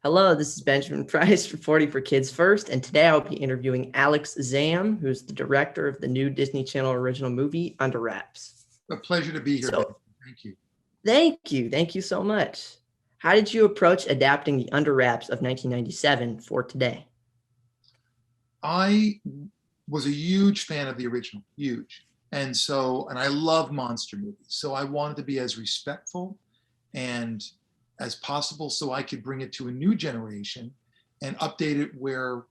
Hello, this is Benjamin Price for 40 for Kids First, and today I'll be interviewing Alex Zamm, who's the director of the new Disney Channel original movie, Under Wraps. A pleasure to be here, Ben. So, Thank you. thank you so much. How did you approach adapting the Under Wraps of 1997 for today? I was a huge fan of the original, huge. And I love monster movies. So I wanted to be as respectful and as possible so I could bring it to a new generation and update it where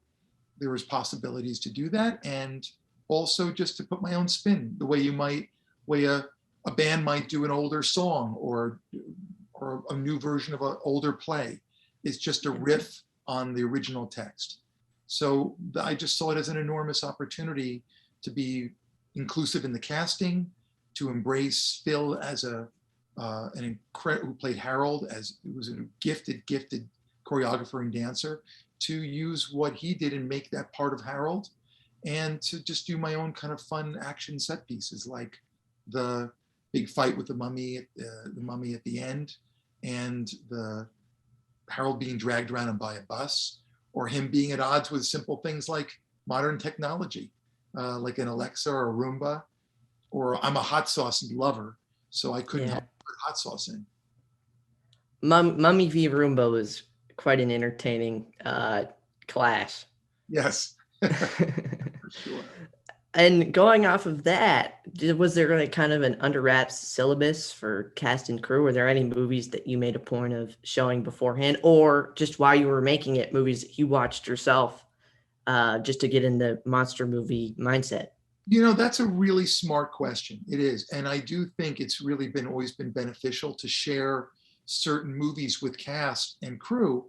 there was possibilities to do that. And also just to put my own spin, the way a band might do an older song or a new version of an older play. It's just a riff on the original text. So I just saw it as an enormous opportunity to be inclusive in the casting, to embrace Phil as who played Harold, as he was a gifted choreographer and dancer, to use what he did and make that part of Harold, and to just do my own kind of fun action set pieces, like the big fight with the mummy at the end, and the Harold being dragged around by a bus, or him being at odds with simple things like modern technology, like an Alexa or a Roomba, or I'm a hot sauce lover, so I couldn't Yeah, help but put hot sauce in. Mummy v. Roomba was quite an entertaining clash. Yes, for sure. And going off of that, was there like kind of an under wraps syllabus for cast and crew? Were there any movies that you made a point of showing beforehand, or just while you were making it, movies that you watched yourself, just to get in the monster movie mindset? That's a really smart question. It is. And I do think it's really been always been beneficial to share certain movies with cast and crew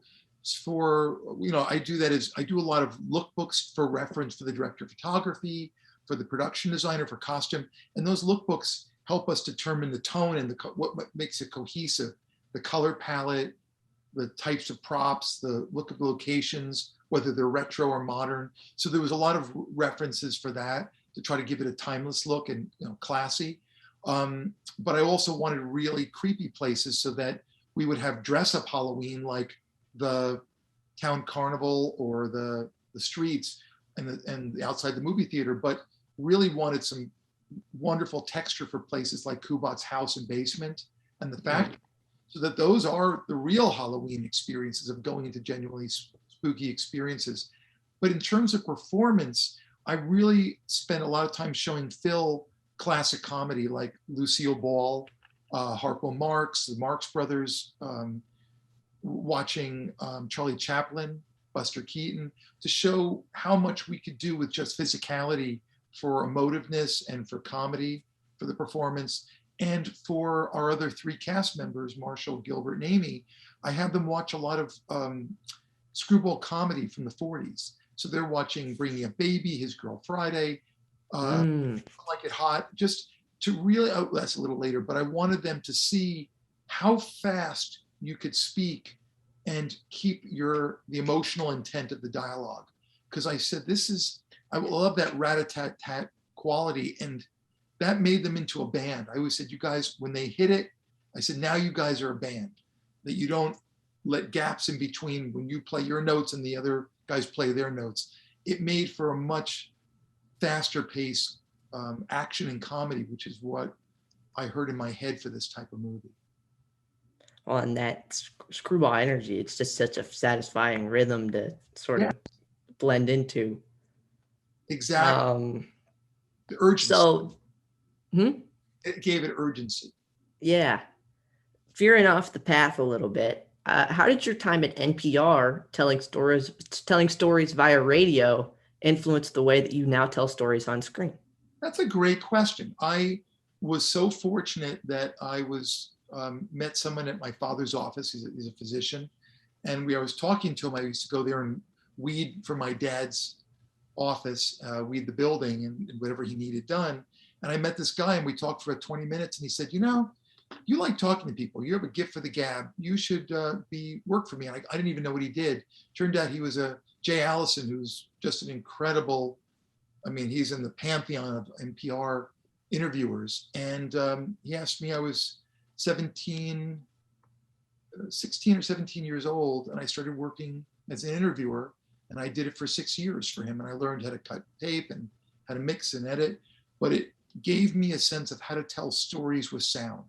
I do that as I do a lot of lookbooks for reference for the director of photography, for the production designer, for costume. And those lookbooks help us determine the tone and what makes it cohesive, the color palette, the types of props, the look of locations, whether they're retro or modern. So there was a lot of references for that to try to give it a timeless look and classy. But I also wanted really creepy places so that we would have dress up Halloween like the town carnival or the streets and outside the movie theater, but really wanted some wonderful texture for places like Kubat's house and basement and the fact so that those are the real Halloween experiences of going into genuinely spooky experiences. But in terms of performance, I really spent a lot of time showing Phil classic comedy like Lucille Ball, Harpo Marx, the Marx Brothers, watching Charlie Chaplin, Buster Keaton, to show how much we could do with just physicality for emotiveness and for comedy for the performance. And for our other three cast members, Marshall, Gilbert, and Amy, I had them watch a lot of screwball comedy from the 40s. So they're watching Bringing Up Baby, His Girl Friday, Mm. Like It Hot, just to really, oh, that's a little later, but I wanted them to see how fast you could speak and keep the emotional intent of the dialogue. Because I said, I love that rat-a-tat-tat quality. And that made them into a band. I always said, you guys, when they hit it, I said, now you guys are a band, that you don't let gaps in between when you play your notes and the other guys play their notes. It made for a much faster pace action and comedy, which is what I heard in my head for this type of movie. Well, and that screwball energy, it's just such a satisfying rhythm to sort Yeah, of blend into. exactly. Um, The urgency. so, hmm? It gave it urgency. Yeah, veering off the path a little bit. How did your time at NPR telling stories via radio influence the way that you now tell stories on screen? That's a great question. I was so fortunate that I was met someone at my father's office. He's a physician, and I was talking to him. I used to go there and weed for my dad's office, weed the building and whatever he needed done. And I met this guy, and we talked for 20 minutes. And he said, you like talking to people. You have a gift for the gab. You should be work for me. And I didn't even know what he did. Turned out he was a Jay Allison, who's just an incredible. I mean, he's in the pantheon of NPR interviewers. And he asked me. I was 17, 16 or 17 years old, and I started working as an interviewer, and I did it for 6 years for him, and I learned how to cut tape and how to mix and edit, but it gave me a sense of how to tell stories with sound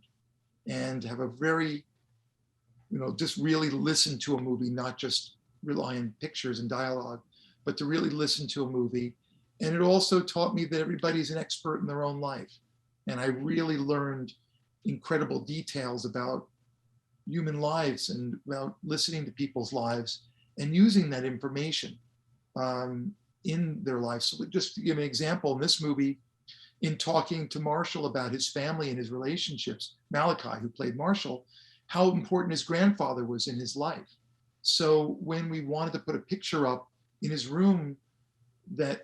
and have a very, just really listen to a movie, not just rely on pictures and dialogue, but to really listen to a movie. And it also taught me that everybody's an expert in their own life. And I really learned incredible details about human lives and about listening to people's lives and using that information in their lives. So just to give an example, in this movie, in talking to Marshall about his family and his relationships, Malachi, who played Marshall, how important his grandfather was in his life. So when we wanted to put a picture up in his room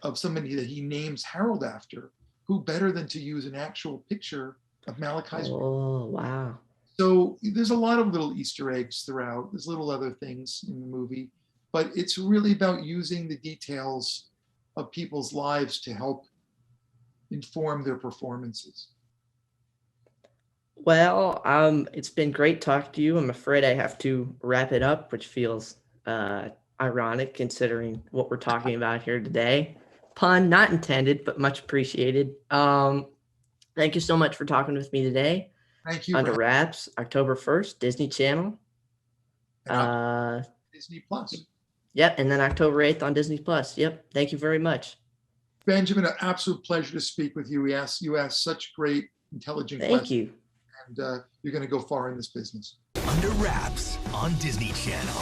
of somebody that he names Harold after, who better than to use an actual picture of Malachi's? Oh, wow. So there's a lot of little Easter eggs throughout. There's little other things in the movie, but it's really about using the details of people's lives to help inform their performances. Well, it's been great talking to you. I'm afraid I have to wrap it up, which feels ironic considering what we're talking about here today. Pun not intended, but much appreciated. Thank you so much for talking with me today. Thank you. Under Wraps, October 1st, Disney Channel. Disney Plus. Yep, and then October 8th on Disney Plus. Yep, thank you very much. Benjamin, an absolute pleasure to speak with you. You asked such great, intelligent questions. Thank you. And you're going to go far in this business. Under Wraps on Disney Channel.